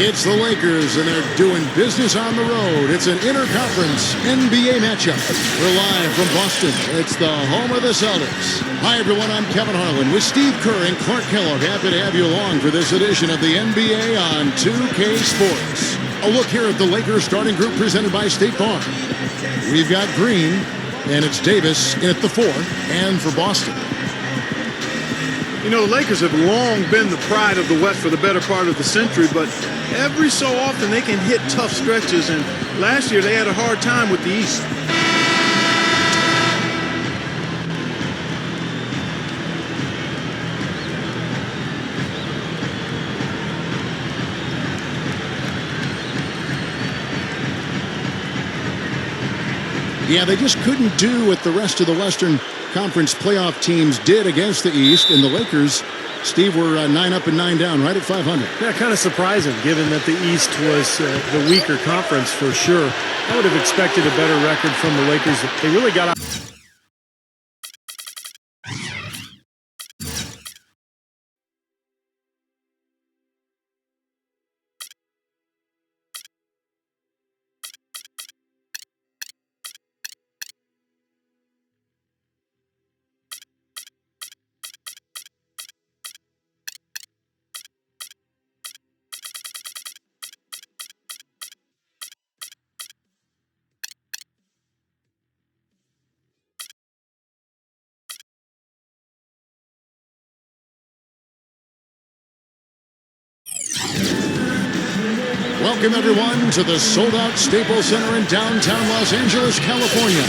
It's the Lakers, and they're doing business on the road. It's an interconference NBA matchup. We're live from Boston. It's the home of the Celtics. Hi, everyone. I'm Kevin Harlan with Steve Kerr and Clark Kellogg. Happy to have you along for this edition of the NBA on 2K Sports. A look here at the Lakers starting group presented by State Farm. We've got Green, and it's Davis in at the 4, and for Boston. You know, the Lakers have long been the pride of the West for the better part of the century, but every so often they can hit tough stretches, and last year they had a hard time with the East. Yeah, they just couldn't do what the rest of the Western Conference playoff teams did against the East, and the Lakers, Steve, were 9 up and 9 down, right at 500. Yeah, kind of surprising, given that the East was the weaker conference for sure. I would have expected a better record from the Lakers. They really got out. Welcome, everyone, to the sold-out Staples Center in downtown Los Angeles, California.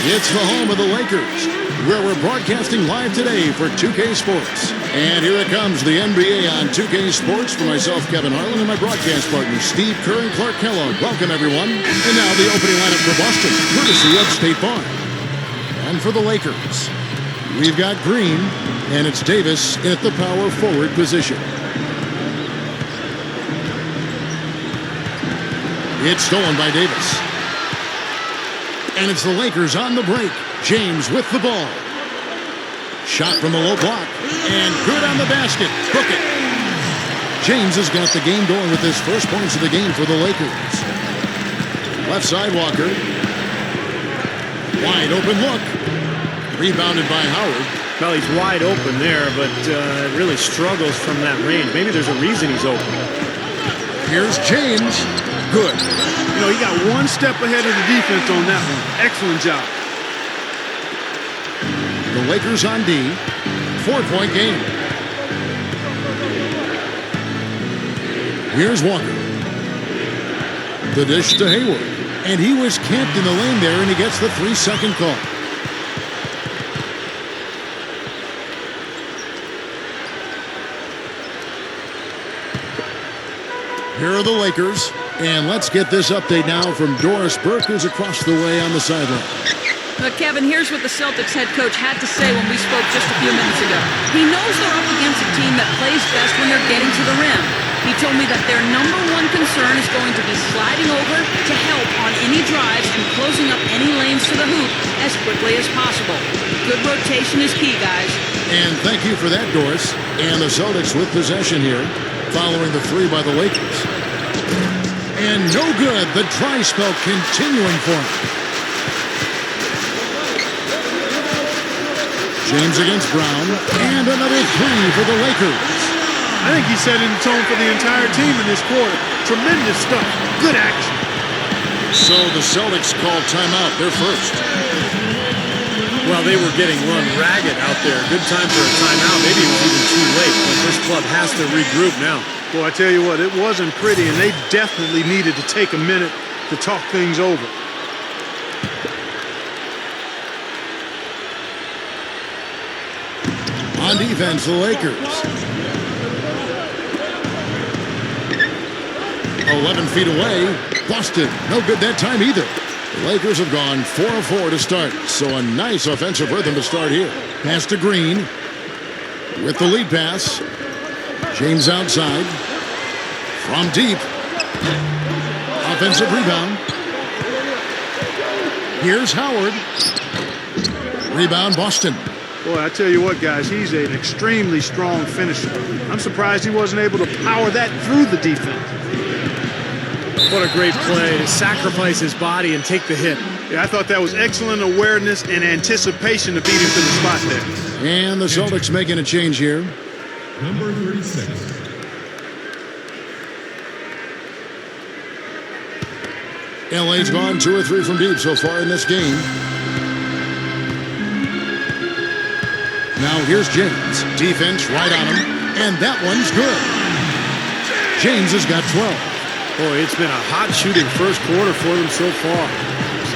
It's the home of the Lakers, where we're broadcasting live today for 2K Sports. And here it comes, the NBA on 2K Sports for myself, Kevin Harlan, and my broadcast partners, Steve Kerr and Clark Kellogg. Welcome, everyone. And now the opening lineup for Boston, courtesy of State Farm. And for the Lakers, we've got Green, and it's Davis at the power forward position. It's stolen by Davis. And it's the Lakers on the break. James with the ball. Shot from the low block. And good on the basket. Hook it. James has got the game going with his first points of the game for the Lakers. Left side, Walker. Wide open look. Rebounded by Howard. Well, he's wide open there, but really struggles from that range. Maybe there's a reason he's open. Here's James. Good. You know, he got one step ahead of the defense on that one. Excellent job. The Lakers on D. 4-point game. Here's Walker. The dish to Hayward. And he was camped in the lane there, and he gets the 3-second call. Here are the Lakers. And let's get this update now from Doris Burke, who's across the way on the sideline. Kevin, here's what the Celtics head coach had to say when we spoke just a few minutes ago. He knows they're up against a team that plays best when they're getting to the rim. He told me that their #1 concern is going to be sliding over to help on any drives and closing up any lanes to the hoop as quickly as possible. Good rotation is key, guys. And thank you for that, Doris. And the Celtics with possession here, following the 3 by the Lakers. And no good. The dry spell continuing for him. James against Brown. And another 3 for the Lakers. I think he set in the tone for the entire team in this quarter. Tremendous stuff. Good action. So the Celtics call timeout. They're first. Well, they were getting run ragged out there. Good time for a timeout. Maybe it was even too late, but this club has to regroup now. Well, I tell you what, it wasn't pretty, and they definitely needed to take a minute to talk things over. On defense, the Lakers. 11 feet away. Boston, no good that time either. The Lakers have gone 4 of 4 to start, so a nice offensive rhythm to start here. Pass to Green with the lead pass. James outside. From deep. Offensive rebound. Here's Howard. Rebound, Boston. Boy, I tell you what, guys, he's an extremely strong finisher. I'm surprised he wasn't able to power that through the defense. What a great play to sacrifice his body and take the hit. Yeah, I thought that was excellent awareness and anticipation to beat him to the spot there. And the Celtics making a change here. Number 36. LA's gone 2 or 3 from deep so far in this game. Now here's James. Defense right on him. And that one's good. James has got 12. Boy, it's been a hot shooting first quarter for them so far.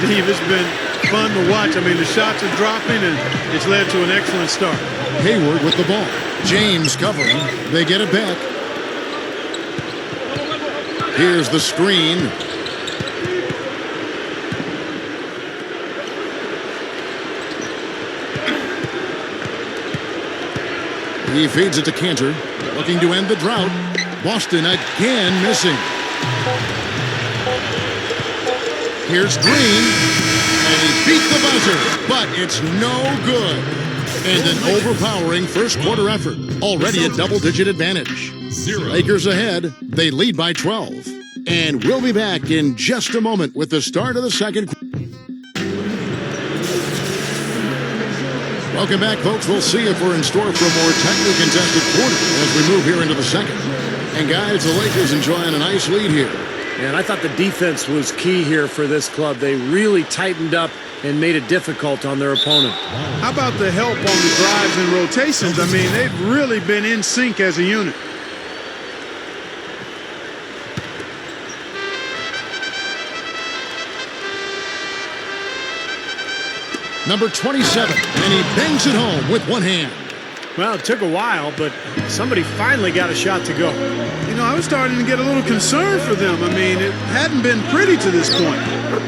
Steve, it's been fun to watch. I mean, the shots are dropping, and it's led to an excellent start. Hayward with the ball. James covering. They get it back. Here's the screen. He feeds it to Cantor, looking to end the drought. Boston again missing. Here's Green, and he beat the buzzer, but it's no good. And an overpowering first quarter effort, already a double-digit advantage. Lakers ahead, they lead by 12. And we'll be back in just a moment with the start of the second quarter. Welcome back, folks. We'll see if we're in store for a more tightly contested quarter as we move here into the second. And guys, the Lakers enjoying a nice lead here. And I thought the defense was key here for this club. They really tightened up and made it difficult on their opponent. How about the help on the drives and rotations? I mean, they've really been in sync as a unit. Number 27, and he bangs it home with one hand. Well, it took a while, but somebody finally got a shot to go. You know, I was starting to get a little concerned for them. I mean, it hadn't been pretty to this point.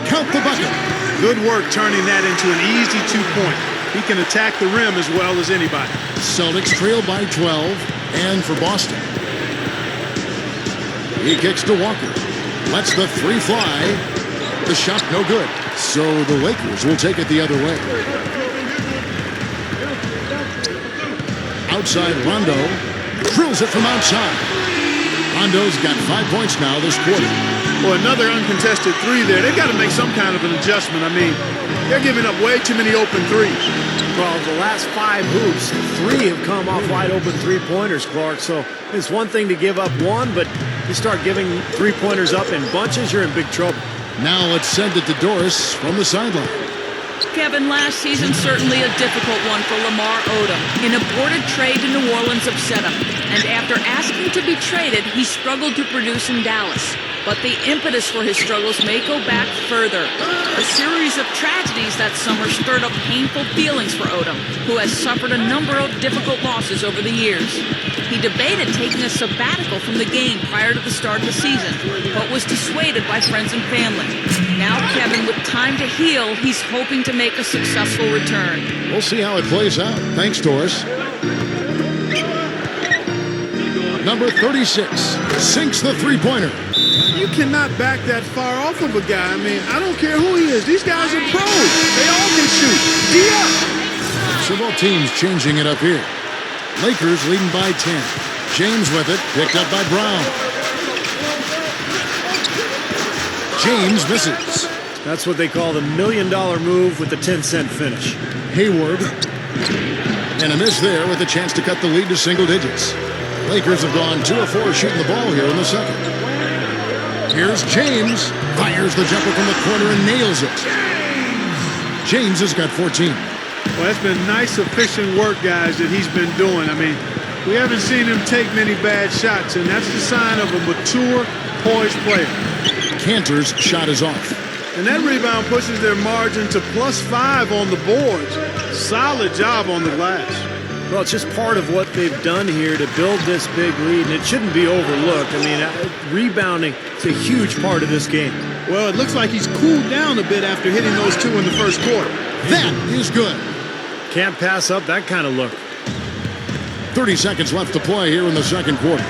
Count the bucket. Good work turning that into an easy 2-point. He can attack the rim as well as anybody. Celtics trail by 12, and for Boston. He kicks to Walker. Lets the 3 fly. The shot no good. So the Lakers will take it the other way. Outside Rondo. Drills it from outside. Rondo's got 5 points now this quarter. Well, another uncontested 3 there. They've got to make some kind of an adjustment. I mean, they're giving up way too many open 3s. Well, the last 5 hoops, 3 have come off wide open 3-pointers, Clark. So it's one thing to give up 1, but you start giving 3-pointers up in bunches, you're in big trouble. Now let's send it to Doris from the sideline. Kevin, last season certainly a difficult one for Lamar Odom. An aborted trade to New Orleans upset him, and after asking to be traded, he struggled to produce in Dallas. But the impetus for his struggles may go back further. A series of tragedies that summer stirred up painful feelings for Odom, who has suffered a number of difficult losses over the years. He debated taking a sabbatical from the game prior to the start of the season, but was dissuaded by friends and family. Now, Kevin, with time to heal, he's hoping to make a successful return. We'll see how it plays out. Thanks, Doris. Number 36 sinks the 3-pointer. You cannot back that far off of a guy. I mean, I don't care who he is. These guys are pros. They all can shoot. D-up! So both teams changing it up here. Lakers leading by 10. James with it, picked up by Brown. James misses. That's what they call the $1 million move with the 10-cent finish. Hayward. And a miss there with a chance to cut the lead to single digits. Lakers have gone 2 of 4 shooting the ball here in the second. Here's James. Fires the jumper from the corner and nails it. James has got 14. Well, that's been nice, efficient work, guys, that he's been doing. I mean, we haven't seen him take many bad shots, and that's the sign of a mature, poised player. Cantor's shot is off. And that rebound pushes their margin to +5 on the boards. Solid job on the glass. Well, it's just part of what they've done here to build this big lead, and it shouldn't be overlooked. I mean, rebounding is a huge part of this game. Well, it looks like he's cooled down a bit after hitting those 2 in the first quarter. That is good. Can't pass up that kind of look. 30 seconds left to play here in the second quarter.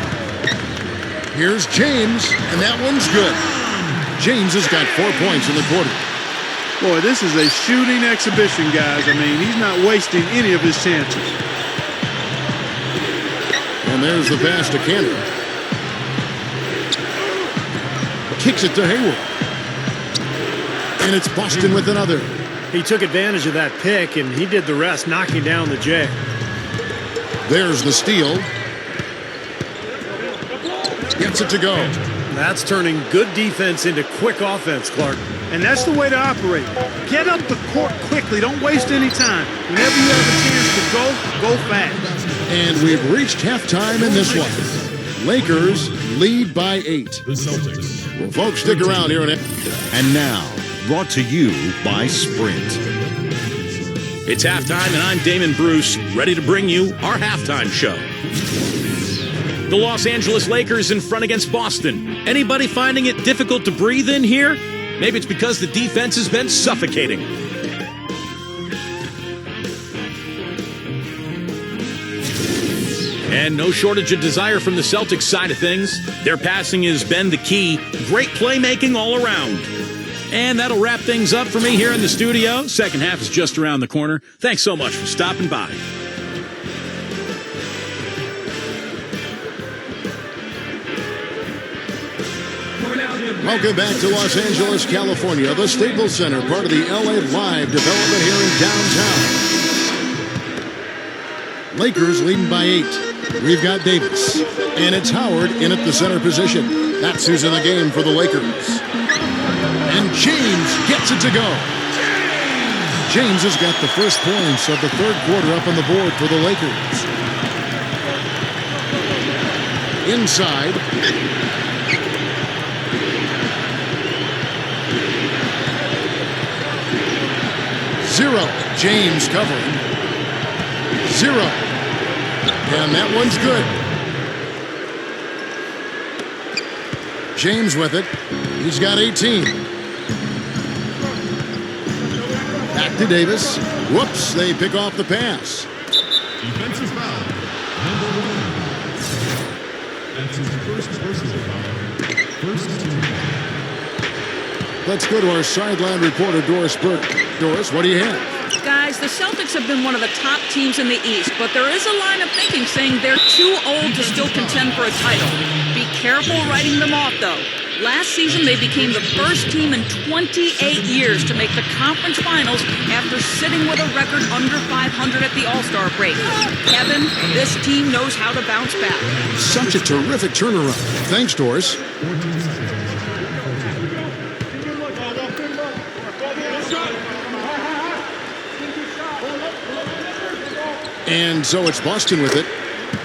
Here's James, and that one's good. James has got 4 points in the quarter. Boy, this is a shooting exhibition, guys. I mean, he's not wasting any of his chances. And there's the pass to Cantor. Kicks it to Hayward. And it's Boston with another. He took advantage of that pick, and he did the rest, knocking down the J. There's the steal. Gets it to go. That's turning good defense into quick offense, Clark. And that's the way to operate. Get up the court quickly. Don't waste any time. Whenever you have a chance to go fast. And we've reached halftime in this one. Lakers lead by 8. The Celtics. Well, folks, stick around here. And now, brought to you by Sprint. It's halftime, and I'm Damon Bruce, ready to bring you our halftime show. The Los Angeles Lakers in front against Boston. Anybody finding it difficult to breathe in here? Maybe it's because the defense has been suffocating. And no shortage of desire from the Celtics side of things. Their passing has been the key. Great playmaking all around. And that'll wrap things up for me here in the studio. Second half is just around the corner. Thanks so much for stopping by. Welcome back to Los Angeles, California, the Staples Center, part of the LA Live development here in downtown. Lakers leading by 8. We've got Davis, and it's Howard in at the center position. That's who's in the game for the Lakers. And James gets it to go. James has got the first points of the third quarter up on the board for the Lakers. Inside. Zero. James covering. 0. And that one's good. James with it. He's got 18. Back to Davis. Whoops, they pick off the pass. Defensive foul. Number 1. That's his first personal foul. First team foul. Let's go to our sideline reporter, Doris Burke. Doris, what do you have? Guys, the Celtics have been one of the top teams in the East, but there is a line of thinking saying they're too old to still contend for a title. Be careful writing them off, though. Last season, they became the first team in 28 years to make the conference finals after sitting with a record under 500 at the All-Star break. Kevin, this team knows how to bounce back. Such a terrific turnaround. Thanks, Doris. 14 seconds. And so it's Boston with it,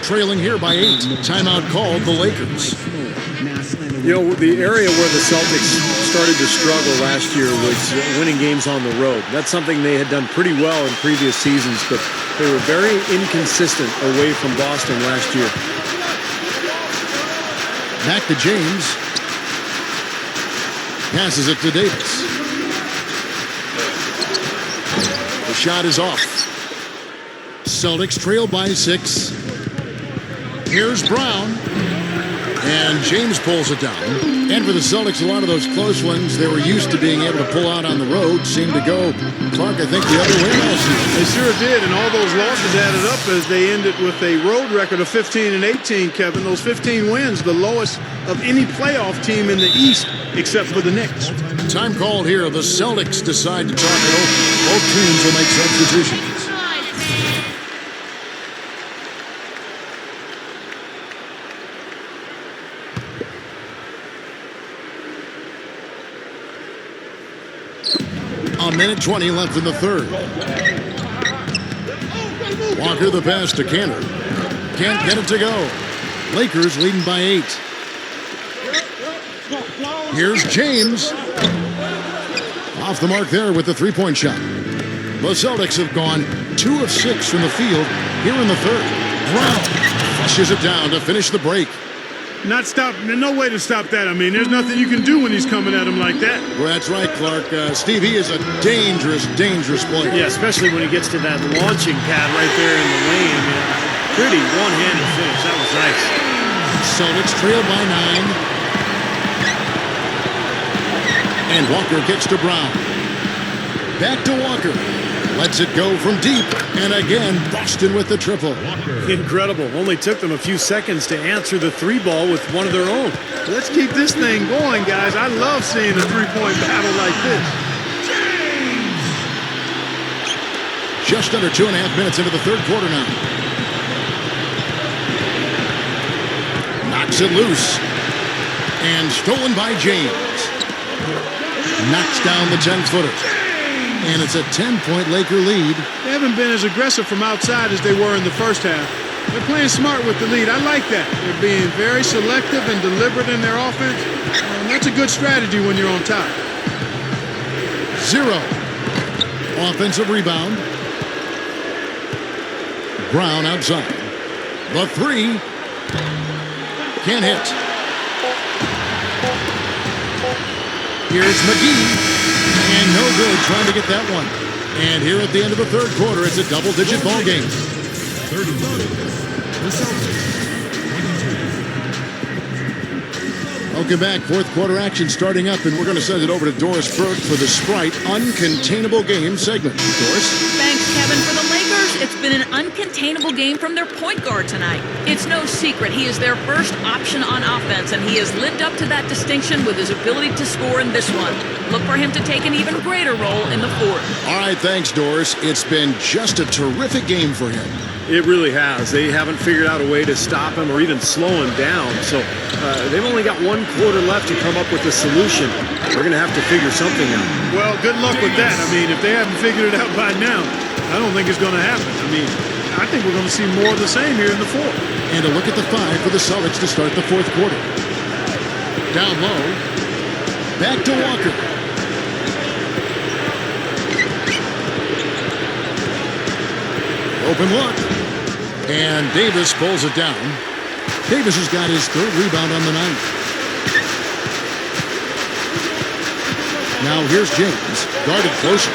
trailing here by 8. Timeout called the Lakers. You know, the area where the Celtics started to struggle last year was winning games on the road. That's something they had done pretty well in previous seasons, but they were very inconsistent away from Boston last year. Back to James. Passes it to Davis. The shot is off. Celtics trail by 6. Here's Brown. And James pulls it down. And for the Celtics, a lot of those close ones they were used to being able to pull out on the road seemed to go, Clark, I think, the other way last year. They sure did, and all those losses added up as they ended with a road record of 15-18, Kevin. Those 15 wins, the lowest of any playoff team in the East except for the Knicks. Time called here. The Celtics decide to talk it over. Both teams will make substitutions. A minute 20 left in the third. Walker the pass to Cantor. Can't get it to go. Lakers leading by 8. Here's James. Off the mark there with the three-point shot. The Celtics have gone 2 of 6 from the field here in the third. Brown flushes it down to finish the break. There's no way to stop that. I mean, there's nothing you can do when he's coming at him like that. Well, that's right, Clark. Steve, he is a dangerous, dangerous player. Yeah, especially when he gets to that launching pad right there in the lane. Pretty one-handed finish. That was nice. Celtics trail by 9. And Walker kicks to Brown. Back to Walker. Lets it go from deep. And again, Boston with the triple. Incredible. Only took them a few seconds to answer the three ball with one of their own. Let's keep this thing going, guys. I love seeing a three-point battle like this. Just under 2.5 minutes into the third quarter now. Knocks it loose. And stolen by James. Knocks down the 10-footer. And it's a 10-point Laker lead. They haven't been as aggressive from outside as they were in the first half. They're playing smart with the lead. I like that. They're being very selective and deliberate in their offense. And that's a good strategy when you're on top. 0. Offensive rebound. Brown outside. The 3. Can't hit. Here's McGee. And no good trying to get that one. And here at the end of the third quarter, it's a double-digit ball game. 30. The Celtics, 22. Welcome back. Fourth quarter action starting up, and we're going to send it over to Doris Burke for the Sprite Uncontainable Game segment. Doris? Thanks, Kevin. For the Lakers, it's been an uncontainable game from their point guard tonight. It's no secret he is their first option on offense, and he has lived up to that distinction with his ability to score in this one. Look for him to take an even greater role in the fourth. All right, thanks, Doris. It's been just a terrific game for him. It really has. They haven't figured out a way to stop him or even slow him down. So they've only got 1 quarter left to come up with a solution. They're going to have to figure something out. Well, good luck with that. I mean, if they haven't figured it out by now, I don't think it's going to happen. I mean, I think we're going to see more of the same here in the fourth. And a look at the 5 for the Celtics to start the fourth quarter. Down low. Back to Walker. Open look. And Davis pulls it down. Davis has got his 3rd rebound on the night. Now here's James, guarded closer.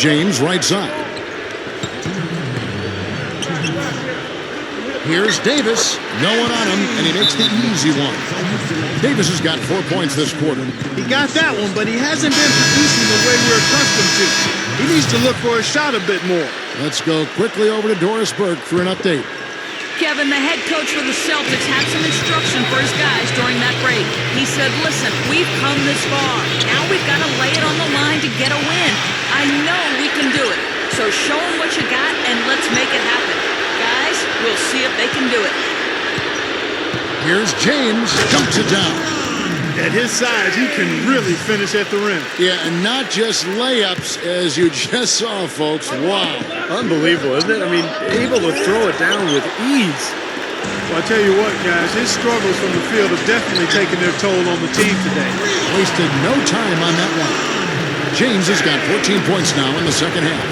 James right side. Here's Davis. No one on him, and he makes the easy one. Davis has got 4 points this quarter. He got that one, but he hasn't been producing the way we're accustomed to. He needs to look for a shot a bit more. Let's go quickly over to Doris Burke for an update. Kevin, the head coach for the Celtics, had some instruction for his guys during that break. He said, listen, we've come this far. Now we've got to lay it on the line to get a win. I know we can do it. So show them what you got and let's make it happen. Guys, we'll see if they can do it. Here's James. Dumps it down. At his size, he can really finish at the rim. Yeah, and not just layups, as you just saw, folks. Wow. Unbelievable, isn't it? I mean, able to throw it down with ease. Well, I tell you what, guys, his struggles from the field have definitely taken their toll on the team today. Wasted no time on that one. James has got 14 points now in the second half.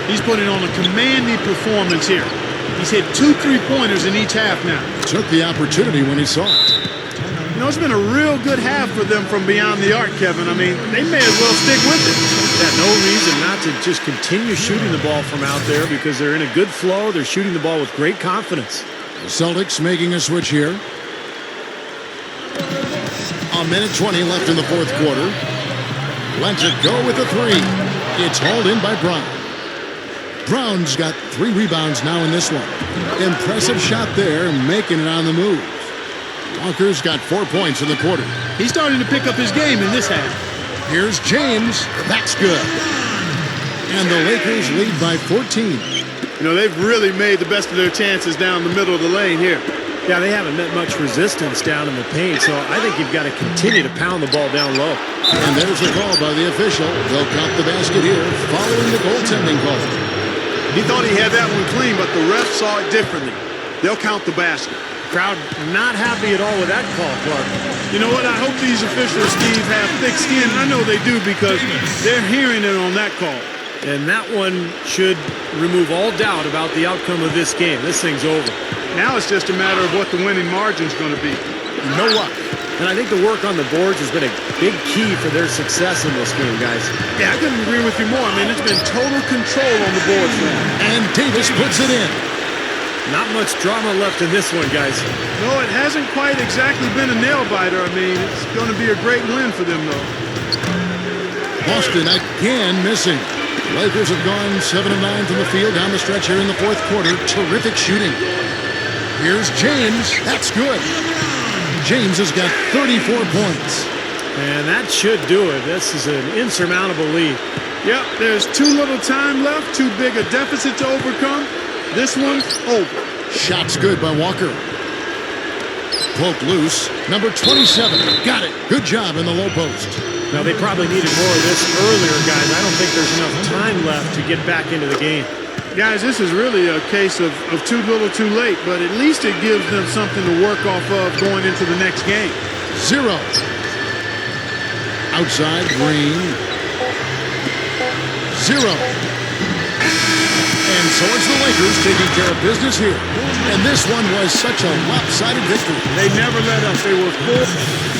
He's putting on a commanding performance here. He's hit 2 3-pointers in each half now. Took the opportunity when he saw it. You know, it's been a real good half for them from beyond the arc, Kevin. I mean, they may as well stick with it. Yeah, no reason not to just continue shooting the ball from out there because they're in a good flow. They're shooting the ball with great confidence. The Celtics making a switch here. A minute 20 left in the fourth quarter. Lets it go with a 3. It's hauled in by Brown. Brown's got 3 rebounds now in this one. Impressive shot there, making it on the move. Walker's got 4 points in the quarter. He's starting to pick up his game in this half. Here's James. That's good. And the Lakers lead by 14. You know, they've really made the best of their chances down the middle of the lane here. Yeah, they haven't met much resistance down in the paint, so I think you've got to continue to pound the ball down low. And there's a call by the official. They'll count the basket here following the goaltending call. He thought he had that one clean, but the ref saw it differently. They'll count the basket. Crowd not happy at all with that call, Clark. You know what? I hope these officials, Steve, have thick skin. I know they do because they're hearing it on that call. And that one should remove all doubt about the outcome of this game. This thing's over. Now it's just a matter of what the winning margin's going to be. No luck. And I think the work on the boards has been a big key for their success in this game, guys. Yeah, I couldn't agree with you more. I mean, it's been total control on the boards for them. And Davis puts it in. Not much drama left in this one, guys. No, it hasn't quite exactly been a nail-biter. I mean, it's going to be a great win for them, though. Boston again missing. Lakers have gone 7 of 9 from the field down the stretch here in the fourth quarter. Terrific shooting. Here's James. That's good. James has got 34 points. And that should do it. This is an insurmountable lead. Yep, there's too little time left, too big a deficit to overcome. This one's over. Shot's good by Walker. Poked loose. Number 27. Got it. Good job in the low post. Now, they probably needed more of this earlier, guys. I don't think there's enough time left to get back into the game. Guys, this is really a case of too little too late, but at least it gives them something to work off of going into the next game. 0. Outside, Green. 0. And so it's the Lakers taking care of business here. And this one was such a lopsided victory. They never let up. They were full.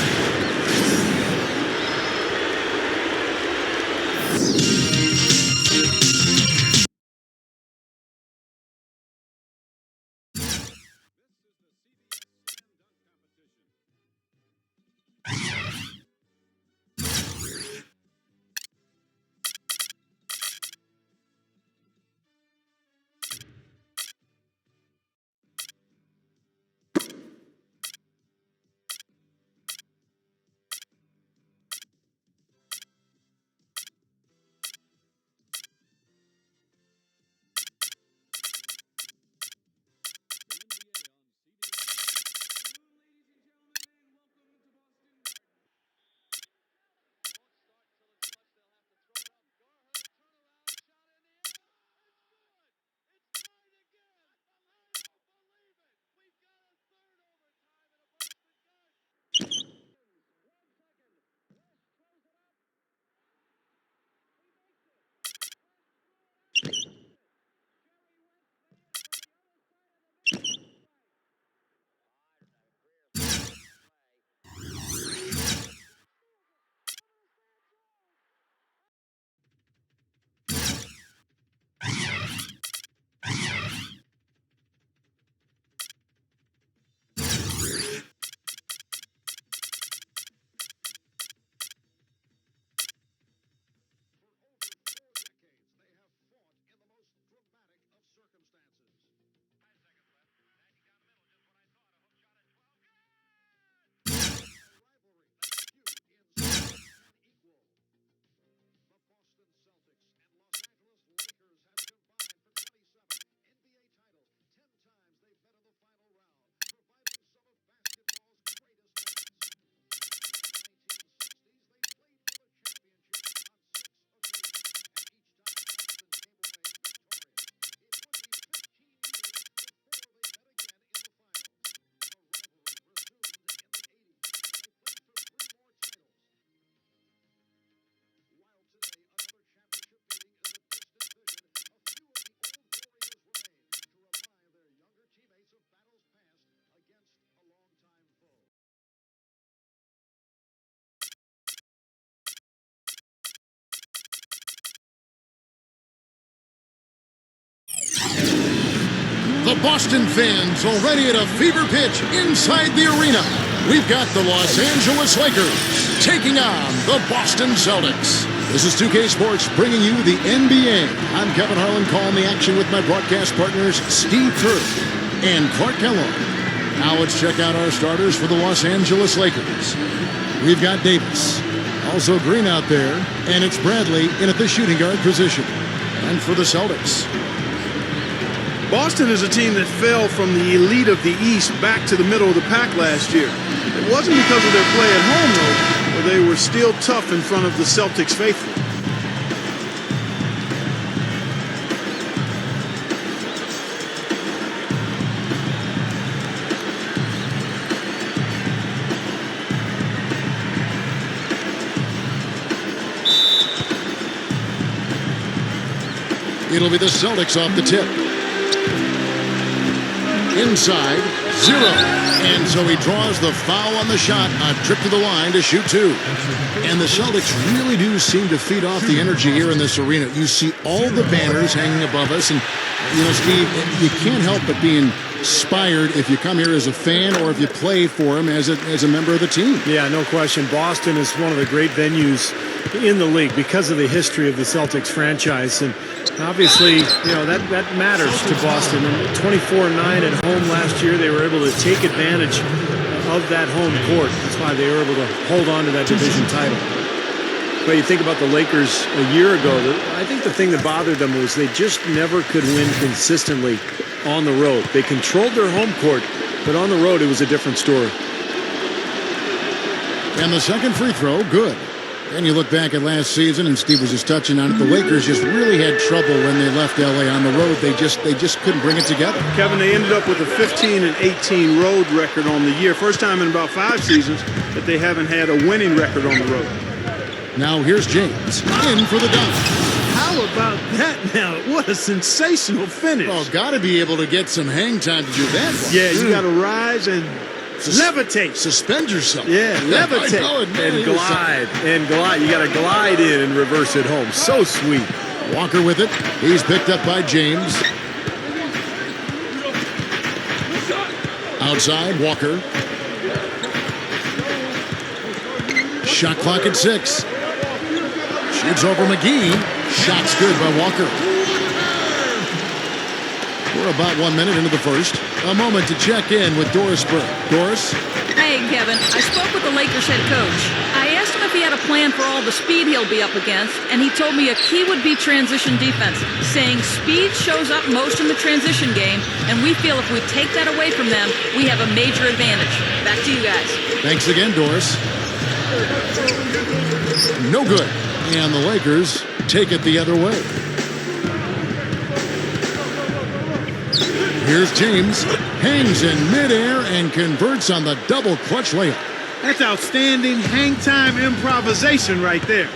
The Boston fans already at a fever pitch inside the arena. We've got the Los Angeles Lakers taking on the Boston Celtics. This is 2K Sports bringing you the NBA. I'm Kevin Harlan calling the action with my broadcast partners Steve Kerr and Clark Kellogg. Now let's check out our starters for the Los Angeles Lakers. We've got Davis, also Green out there, and it's Bradley in at the shooting guard position. And for the Celtics, Boston is a team that fell from the elite of the East back to the middle of the pack last year. It wasn't because of their play at home, though, where they were still tough in front of the Celtics faithful. it'll be the Celtics off the tip. Inside, 0. And so he draws the foul on the shot, a trip to the line to shoot 2. And the Celtics really do seem to feed off the energy here in this arena. You see all the banners hanging above us, and, you know, Steve, you can't help but being inspired if you come here as a fan or if you play for them as a member of the team. Yeah, no question. Boston is one of the great venues in the league because of the history of the Celtics franchise. And obviously, that matters to Boston. And 24-9 at home last year, they were able to take advantage of that home court. That's why they were able to hold on to that division title. But you think about the Lakers a year ago, I think the thing that bothered them was they just never could win consistently on the road. They controlled their home court, but on the road it was a different story. And the second free throw, good. And you look back at last season, and Steve was just touching on it, the Lakers just really had trouble when they left L.A. on the road. They just couldn't bring it together. Kevin, they ended up with a 15-18 road record on the year. First time in about 5 seasons that they haven't had a winning record on the road. Now here's James in for the dunk. How about that now? What a sensational finish. Oh, got to be able to get some hang time to do that one. Yeah, you got to rise and levitate. Suspend yourself. Yeah, levitate. And glide. You got to glide in and reverse it home. So sweet. Walker with it. He's picked up by James. Outside, Walker. Shot clock at 6. Shoots over McGee. Shot's good by Walker. We're about 1 minute into the first. A moment to check in with Doris Burke. Doris? Hey, Kevin. I spoke with the Lakers head coach. I asked him if he had a plan for all the speed he'll be up against, and he told me a key would be transition defense, saying speed shows up most in the transition game, and we feel if we take that away from them, we have a major advantage. Back to you guys. Thanks again, Doris. No good. And the Lakers take it the other way. Here's James. Hangs in midair and converts on the double clutch layup. That's outstanding hang time improvisation right there.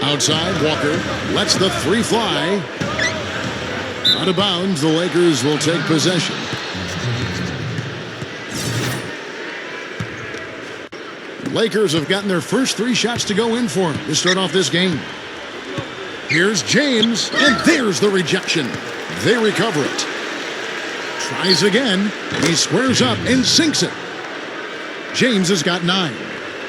Outside, Walker lets the three fly. Out of bounds, the Lakers will take possession. Lakers have gotten their first 3 shots to go in for them to start off this game. Here's James, and there's the rejection. They recover it. Tries again. He squares up and sinks it. James has got 9.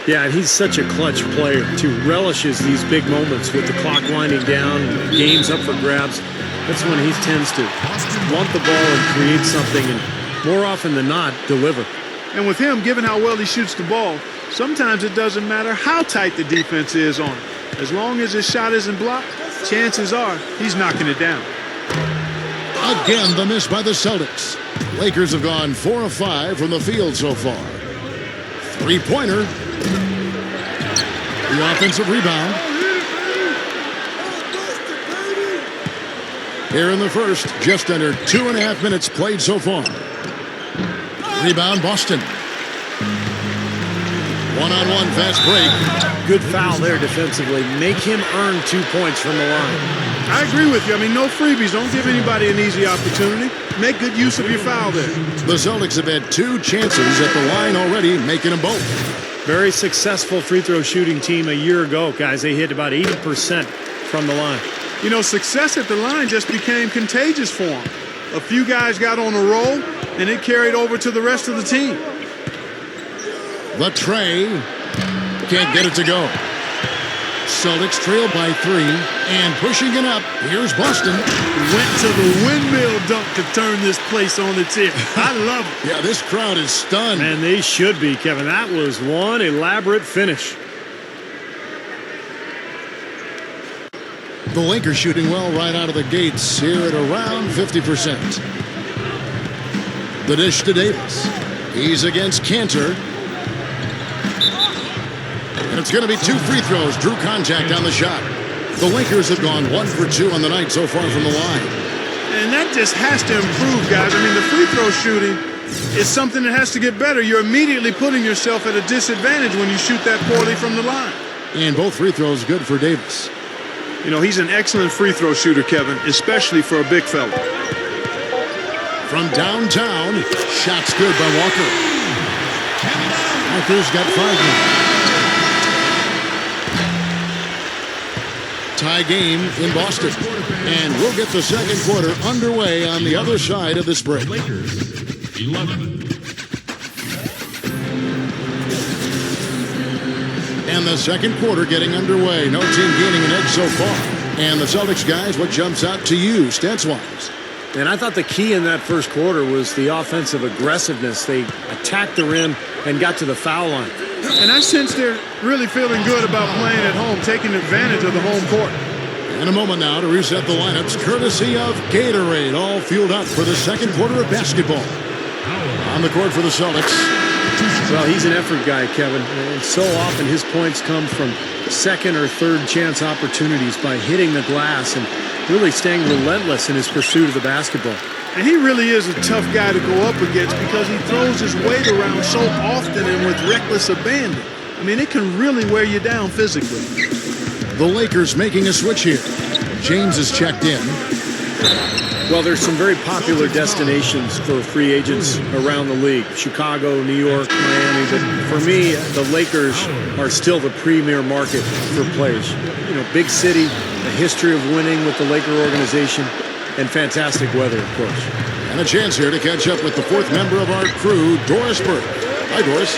Yeah, and he's such a clutch player, too. Relishes these big moments with the clock winding down, games up for grabs. That's when he tends to want the ball and create something, and more often than not, deliver. And with him, given how well he shoots the ball, sometimes it doesn't matter how tight the defense is on him. As long as his shot isn't blocked, chances are he's knocking it down. Again, the miss by the Celtics. Lakers have gone 4 of 5 from the field so far. 3-pointer. The offensive rebound. Here in the first, just under 2.5 minutes played so far. Rebound, Boston. One-on-one fast break. Good foul there defensively. Make him earn 2 points from the line. I agree with you. I mean, no freebies. Don't give anybody an easy opportunity. Make good use of your foul there. The Celtics have had 2 chances at the line already, making them both. Very successful free throw shooting team a year ago, guys. They hit about 80% from the line. You know, success at the line just became contagious for them. A few guys got on a roll, and it carried over to the rest of the team. The tray. Can't get it to go. Celtics trail by 3 and pushing it up. Here's Boston. Went to the windmill dunk to turn this place on its ear. I love it. Yeah, this crowd is stunned. And they should be, Kevin. That was one elaborate finish. The Lakers shooting well right out of the gates here at around 50%. The dish to Davis. He's against Cantor. And it's going to be 2 free throws. Drew contact on the shot. The Lakers have gone 1 for 2 on the night so far from the line. And that just has to improve, guys. I mean, the free throw shooting is something that has to get better. You're immediately putting yourself at a disadvantage when you shoot that poorly from the line. And both free throws good for Davis. You know, he's an excellent free throw shooter, Kevin, especially for a big fella. From downtown, shots good by Walker. Walker's got 5 now. tie game in Boston. And we'll get the second quarter underway on the other side of this break. Lakers, 11. And the second quarter getting underway. No team gaining an edge so far. And the Celtics guys, what jumps out to you, stats-wise? And I thought the key in that first quarter was the offensive aggressiveness. They attacked the rim and got to the foul line. And I sense they're really feeling good about playing at home, taking advantage of the home court. In a moment now to reset the lineups, courtesy of Gatorade, all fueled up for the second quarter of basketball. On the court for the Celtics. Well, he's an effort guy, Kevin. And so often his points come from second or third chance opportunities by hitting the glass and really staying relentless in his pursuit of the basketball. And he really is a tough guy to go up against because he throws his weight around so often and with reckless abandon. I mean, it can really wear you down physically. The Lakers making a switch here. James is checked in. Well, there's some very popular destinations for free agents around the league. Chicago, New York, Miami. But for me, the Lakers are still the premier market for players. You know, big city, a history of winning with the Laker organization, and fantastic weather, of course. And a chance here to catch up with the fourth member of our crew, Doris Burke. Hi, Doris.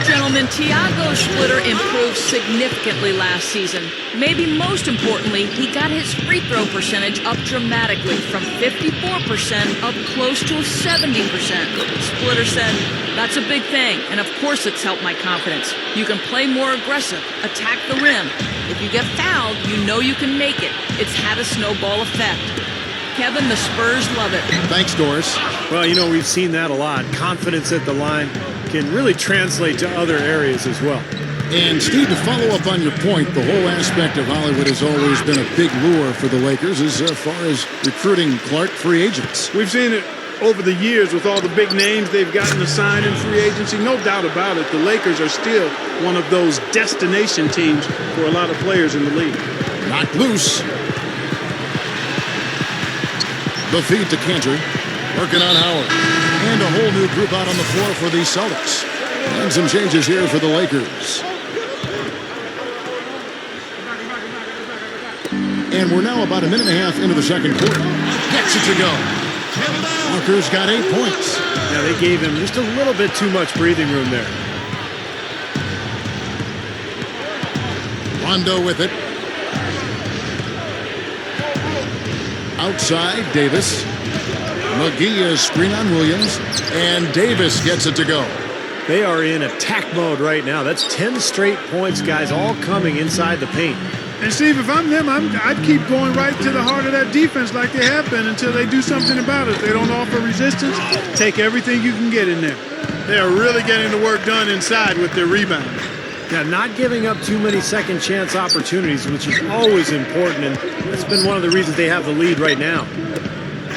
Gentlemen, Thiago Splitter improved significantly last season. Maybe most importantly, he got his free throw percentage up dramatically from 54% up close to 70%. Splitter said, "That's a big thing, and of course it's helped my confidence. You can play more aggressive, attack the rim. If you get fouled, you know you can make it. It's had a snowball effect." Kevin, the Spurs love it. Thanks, Doris. Well, you know, we've seen that a lot. Confidence at the line can really translate to other areas as well. And Steve, to follow up on your point, the whole aspect of Hollywood has always been a big lure for the Lakers as far as recruiting Clark free agents. We've seen it over the years with all the big names they've gotten assigned in free agency. No doubt about it, the Lakers are still one of those destination teams for a lot of players in the league. Knocked loose. The feed to Cantor. Working on Howard. And a whole new group out on the floor for the Celtics. And some changes here for the Lakers. And we're now about a minute and a half into the second quarter. Gets it to go. Walker's got 8 points. Yeah, they gave him just a little bit too much breathing room there. Rondo with it. Outside, Davis. McGee is screen on Williams. And Davis gets it to go. They are in attack mode right now. That's 10 straight points, guys, all coming inside the paint. And Steve, if I'm them, I'd keep going right to the heart of that defense like they have been until they do something about it. They don't offer resistance. Take everything you can get in there. They are really getting the work done inside with their rebound. Yeah, not giving up too many second chance opportunities, which is always important, and that's been one of the reasons they have the lead right now.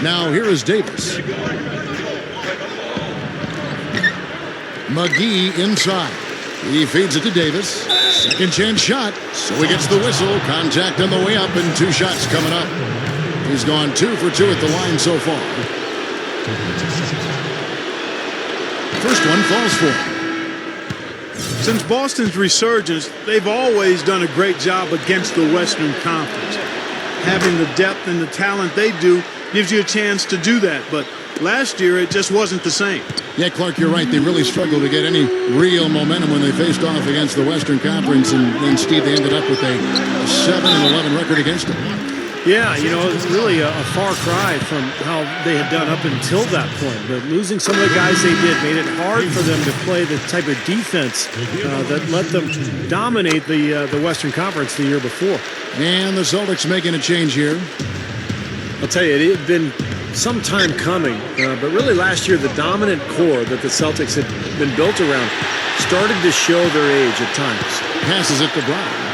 Now here is Davis. McGee inside. He feeds it to Davis. Second chance shot. So he gets the whistle. Contact on the way up and 2 shots coming up. He's gone 2 for 2 at the line so far. First one falls for him. Since Boston's resurgence, they've always done a great job against the Western Conference. Having the depth and the talent they do gives you a chance to do that, but last year it just wasn't the same. Yeah, Clark, you're right. They really struggled to get any real momentum when they faced off against the Western Conference, and then, Steve, they ended up with a 7-11 record against them. Yeah, you know, it's really a far cry from how they had done up until that point. But losing some of the guys they did made it hard for them to play the type of defense that let them dominate the Western Conference the year before. And the Celtics making a change here. I'll tell you, it had been some time coming, but really last year the dominant core that the Celtics had been built around started to show their age at times. Passes it to Brown.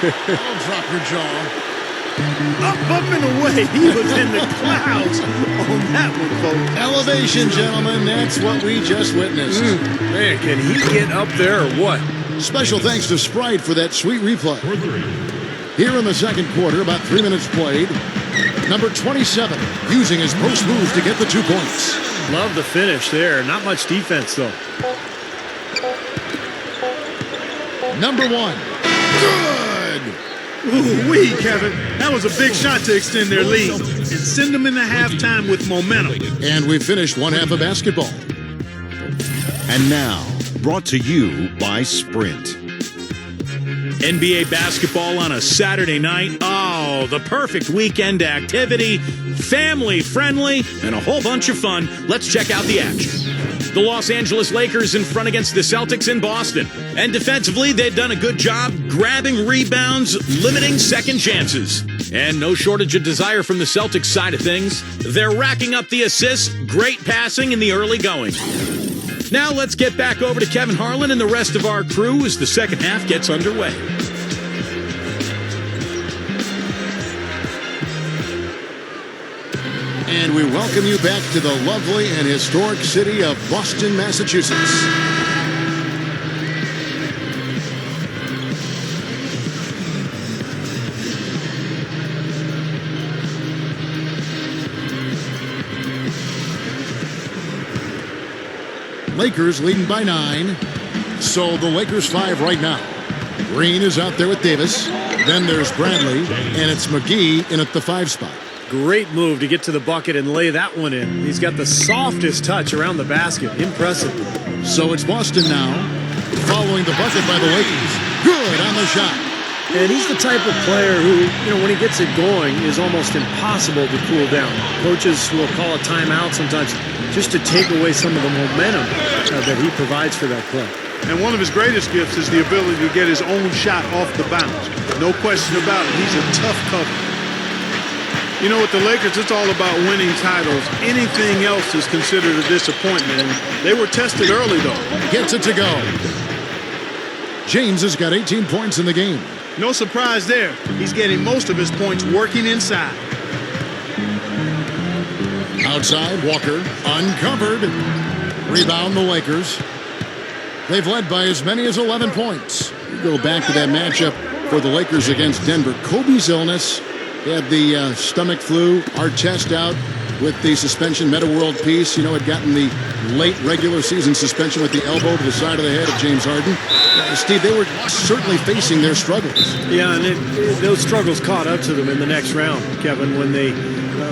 Don't drop your jaw. Up and away. He was in the clouds on that one, folks. Elevation, gentlemen. That's what we just witnessed. Man, can he get up there or what? Special thanks to Sprite for that sweet replay. Here in the second quarter, about 3 minutes played. Number 27, using his post move to get the 2 points. Love the finish there. Not much defense, though. Number 1. Good! Ooh-wee, Kevin. That was a big shot to extend their lead and send them into halftime with momentum. And we finished one half of basketball. And now, brought to you by Sprint. NBA basketball on a Saturday night. Oh, the perfect weekend activity. Family friendly and a whole bunch of fun. Let's check out the action. The Los Angeles Lakers in front against the Celtics in Boston. And defensively, they've done a good job grabbing rebounds, limiting second chances. And no shortage of desire from the Celtics side of things. They're racking up the assists, great passing in the early going. Now let's get back over to Kevin Harlan and the rest of our crew as the second half gets underway. And we welcome you back to the lovely and historic city of Boston, Massachusetts. Lakers leading by 9. So the Lakers 5 right now. Green is out there with Davis. Then there's Bradley, and it's McGee in at the 5 spot. Great move to get to the bucket and lay that one in. He's got the softest touch around the basket. Impressive. So it's Boston now, following the bucket by the Lakers. Good on the shot. And he's the type of player who, when he gets it going, is almost impossible to cool down. Coaches will call a timeout sometimes just to take away some of the momentum that he provides for that play. And one of his greatest gifts is the ability to get his own shot off the bounce. No question about it. He's a tough cover. With the Lakers, it's all about winning titles. Anything else is considered a disappointment. And they were tested early, though. Gets it to go. James has got 18 points in the game. No surprise there. He's getting most of his points working inside. Outside, Walker, uncovered. Rebound the Lakers. They've led by as many as 11 points. We go back to that matchup for the Lakers against Denver. Kobe's illness. He had the stomach flu. Artest out with the suspension. Meta World Peace, had gotten the late regular season suspension with the elbow to the side of the head of James Harden. Steve, they were certainly facing their struggles. Yeah, and those struggles caught up to them in the next round, Kevin, when they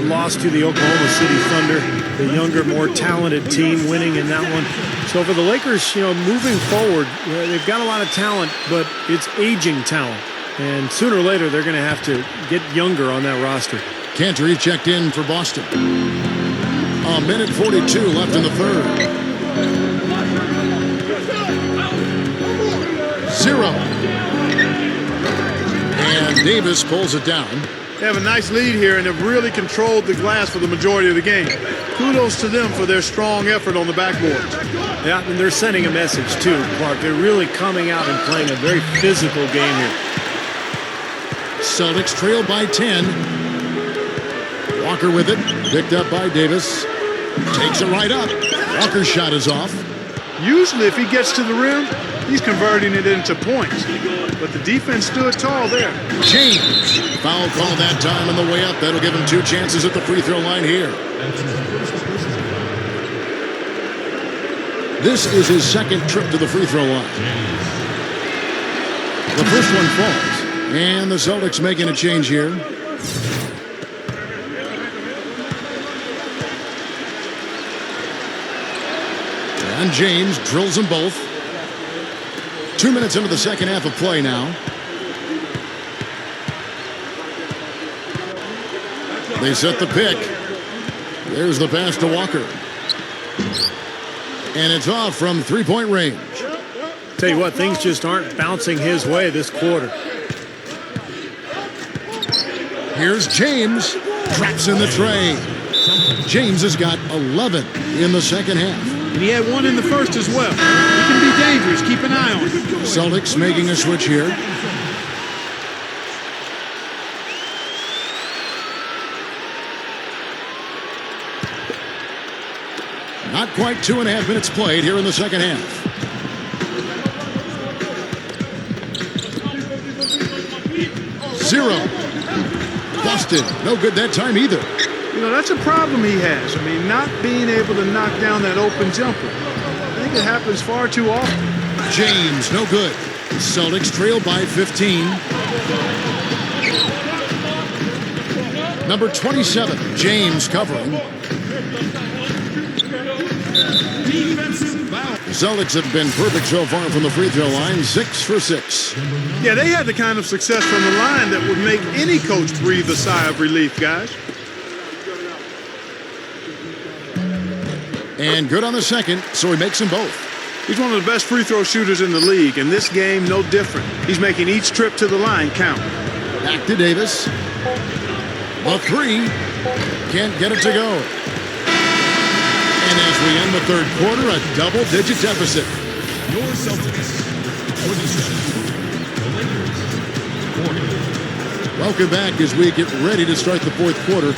lost to the Oklahoma City Thunder, the younger, more talented team winning in that one. So for the Lakers, moving forward, they've got a lot of talent, but it's aging talent. And sooner or later, they're going to have to get younger on that roster. Cantor checked in for Boston. A minute 42 left in the third. 0. And Davis pulls it down. They have a nice lead here, and have really controlled the glass for the majority of the game. Kudos to them for their strong effort on the backboard. Yeah, and they're sending a message, too, Clark. They're really coming out and playing a very physical game here. Celtics trail by 10. Walker with it. Picked up by Davis. Takes it right up. Walker's shot is off. Usually, if he gets to the rim, he's converting it into points. But the defense stood tall there. James. Foul call that time on the way up. That'll give him 2 chances at the free throw line here. This is his second trip to the free throw line. The first one falls. And the Celtics making a change here. And James drills them both. 2 minutes into the second half of play now. They set the pick. There's the pass to Walker. And it's off from 3-point range. Tell you what, things just aren't bouncing his way this quarter. Here's James. Traps in the tray. James has got 11 in the second half. And he had 1 in the first as well. He can be dangerous. Keep an eye on him. Celtics making a switch here. Not quite 2.5 minutes played here in the second half. Zero. Boston, no good that time either. That's a problem he has. Not being able to knock down that open jumper. I think it happens far too often. James, no good. Celtics trail by 15. Number 27, James covering. Celtics have been perfect so far from the free throw line, 6 for 6. Yeah, they had the kind of success from the line that would make any coach breathe a sigh of relief, guys. And good on the second, so he makes them both. He's one of the best free throw shooters in the league, and this game no different. He's making each trip to the line count. Back to Davis. The three. Can't get it to go. And as we end the third quarter, a double-digit deficit. Your Celtics. 47. The Lakers. 40. Welcome back as we get ready to start the fourth quarter.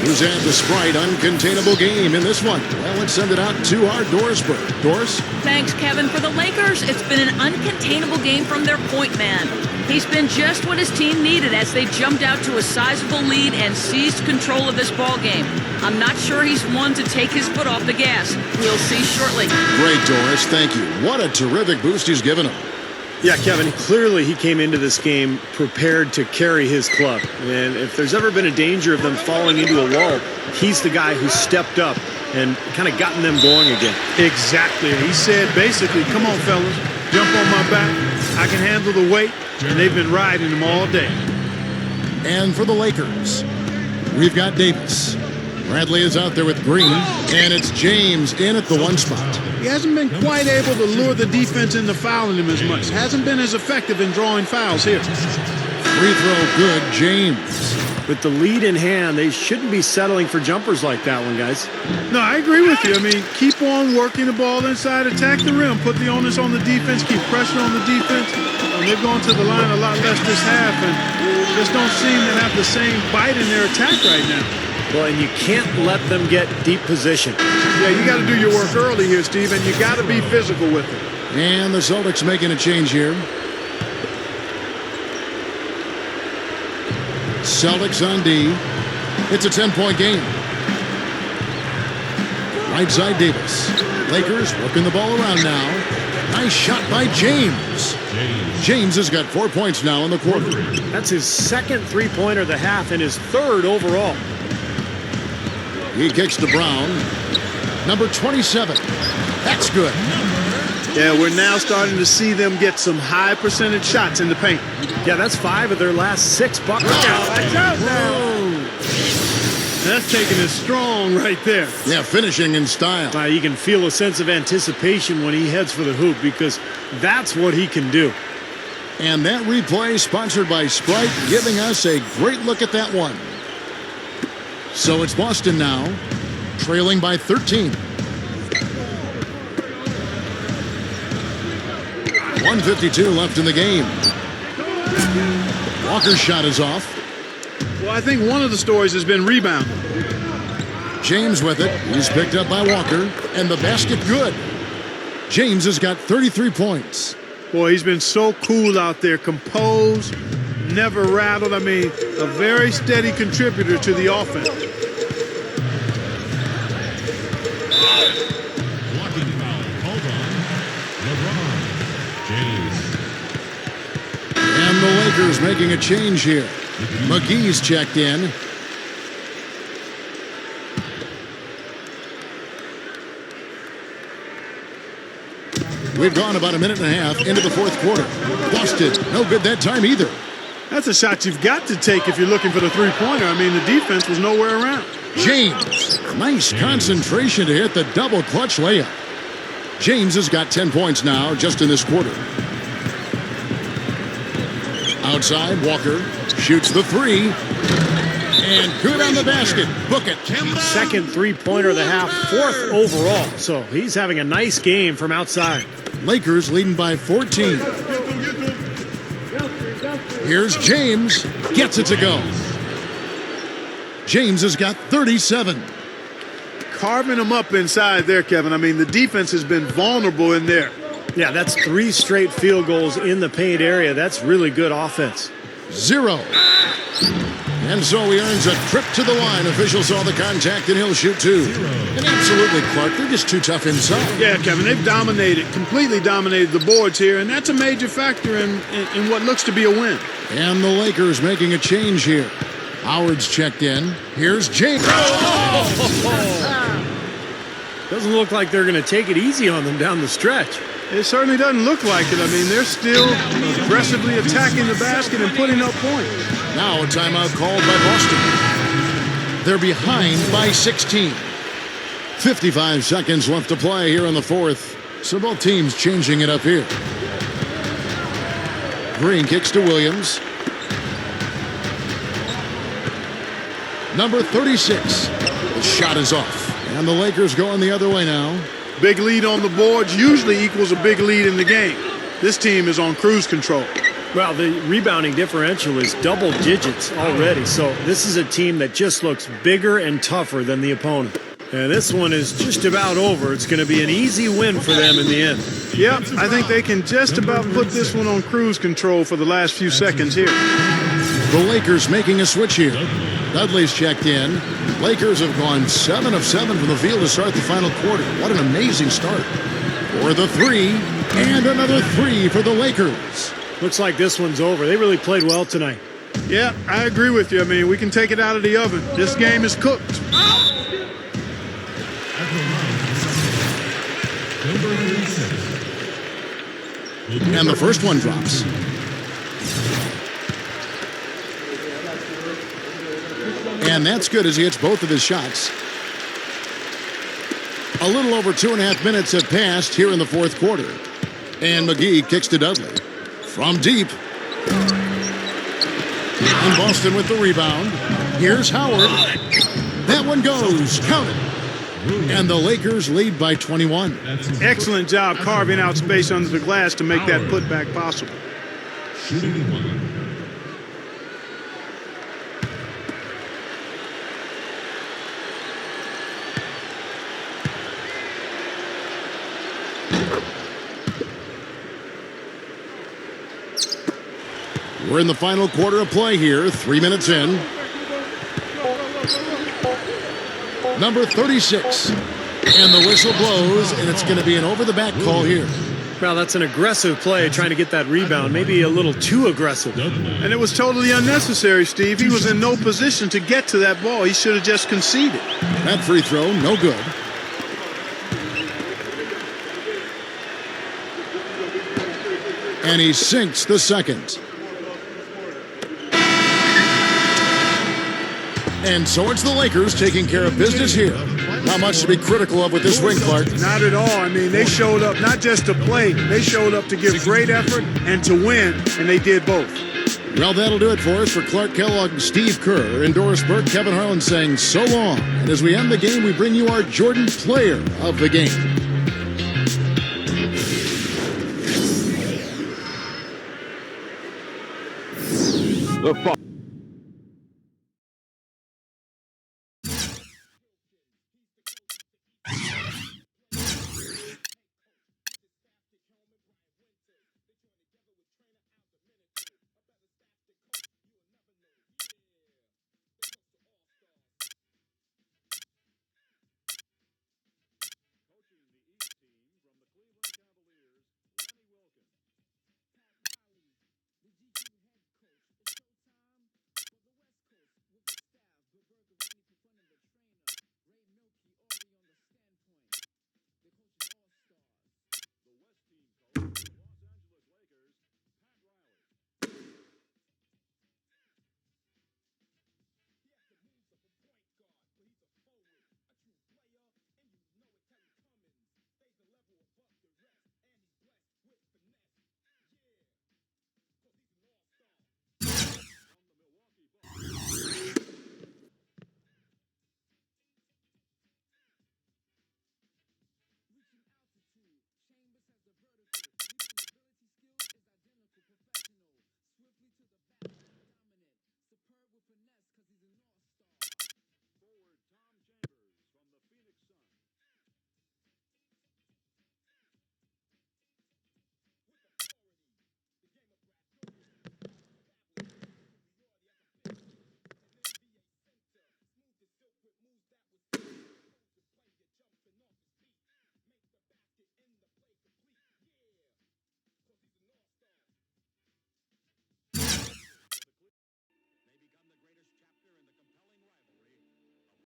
Who's had the Sprite uncontainable game in this one? Well, let's send it out to our Dorisberg. Doris? Thanks, Kevin. For the Lakers, it's been an uncontainable game from their point man. He's been just what his team needed as they jumped out to a sizable lead and seized control of this ball game. I'm not sure he's one to take his foot off the gas. We'll see shortly. Great, Doris. Thank you. What a terrific boost he's given him. Yeah, Kevin, clearly he came into this game prepared to carry his club. And if there's ever been a danger of them falling into a wall, he's the guy who stepped up and kind of gotten them going again. Exactly. He said basically, come on, fellas, jump on my back. I can handle the weight, and they've been riding him all day. And for the Lakers, we've got Davis. Bradley is out there with Green, and it's James in at the one spot. He hasn't been quite able to lure the defense into fouling him as much. Hasn't been as effective in drawing fouls here. Free throw good, James. With the lead in hand, they shouldn't be settling for jumpers like that one, guys. No, I agree with you. I mean, keep on working the ball inside, attack the rim, put the onus on the defense, keep pressure on the defense. They've gone to the line a lot less this half and just don't seem to have the same bite in their attack right now. Well, and you can't let them get deep position. Yeah, you got to do your work early here, Steve, and you got to be physical with it. And the Celtics making a change here. Celtics on D. It's a 10-point game. Right side Davis. Lakers working the ball around now. Nice shot by James. James has got 4 points now in the quarter. That's his second three-pointer of the half and his third overall. He kicks to Brown. Number 27. That's good. Yeah, we're now starting to see them get some high percentage shots in the paint. Yeah, that's 5 of their last 6 buckets. That's taking it strong right there. Yeah, finishing in style. You can feel a sense of anticipation when he heads for the hoop because that's what he can do. And that replay sponsored by Sprite, giving us a great look at that one. So it's Boston now, trailing by 13. 1:52 left in the game. Walker's shot is off. Well, I think one of the stories has been rebounding. James with it. He's picked up by Walker, and the basket good. James has got 33 points. Boy, he's been so cool out there, composed, never rattled. I mean, a very steady contributor to the offense. Blocking foul called on LeBron James. And the Lakers making a change here. McGee's checked in. We've gone about a minute and a half into the fourth quarter. Boston, no good that time either. That's a shot you've got to take if you're looking for the three-pointer. I mean, the defense was nowhere around. James, nice concentration to hit the double clutch layup. James has got 10 points now just in this quarter. Outside, Walker shoots the three. And good on the basket. Book it. Second three-pointer of the half, 4th overall. So he's having a nice game from outside. Lakers leading by 14. Here's James. Gets it to go. James has got 37. Carving them up inside there, Kevin. I mean, the defense has been vulnerable in there. Yeah, that's 3 straight field goals in the paint area. That's really good offense. 0. And so he earns a trip to the line. Officials saw the contact, and he'll shoot two. And absolutely, Clark, they're just too tough inside. Yeah, Kevin, they've completely dominated the boards here, and that's a major factor in what looks to be a win. And the Lakers making a change here. Howard's checked in. Here's James. Doesn't look like they're going to take it easy on them down the stretch. It certainly doesn't look like it. I mean, they're still aggressively attacking the basket and putting up points. Now a timeout called by Boston. They're behind by 16. 55 seconds left to play here in the fourth. So both teams changing it up here. Green kicks to Williams. Number 36. The shot is off. And the Lakers going the other way now. Big lead on the boards usually equals a big lead in the game. This team is on cruise control. Well, the rebounding differential is double digits already, so this is a team that just looks bigger and tougher than the opponent. And this one is just about over. It's going to be an easy win for them in the end. Yep, I think they can just about put this one on cruise control for the last few seconds here. The Lakers making a switch here. Dudley's checked in. Lakers have gone 7 of 7 from the field to start the final quarter. What an amazing start. For the three, and another three for the Lakers. Looks like this one's over. They really played well tonight. Yeah, I agree with you. I mean, we can take it out of the oven. This game is cooked. And the first one drops. And that's good as he hits both of his shots. A little over 2.5 minutes have passed here in the fourth quarter. And McGee kicks to Dudley. From deep. And Boston with the rebound. Here's Howard. That one goes. Count it. And the Lakers lead by 21. Excellent job carving out space under the glass to make that putback possible. Shooting one. We're in the final quarter of play here, 3 minutes in. Number 36. And the whistle blows, and it's going to be an over-the-back call here. Well, that's an aggressive play, trying to get that rebound. Maybe a little too aggressive. And it was totally unnecessary, Steve. He was in no position to get to that ball. He should have just conceded. That free throw, no good. And he sinks the second. And so it's the Lakers taking care of business here. Not much to be critical of with this win, Clark. Not at all. I mean, they showed up not just to play. They showed up to give great effort and to win, and they did both. Well, that'll do it for us. For Clark Kellogg and Steve Kerr, and Doris Burke, Kevin Harlan saying so long. And as we end the game, we bring you our Jordan Player of the Game. The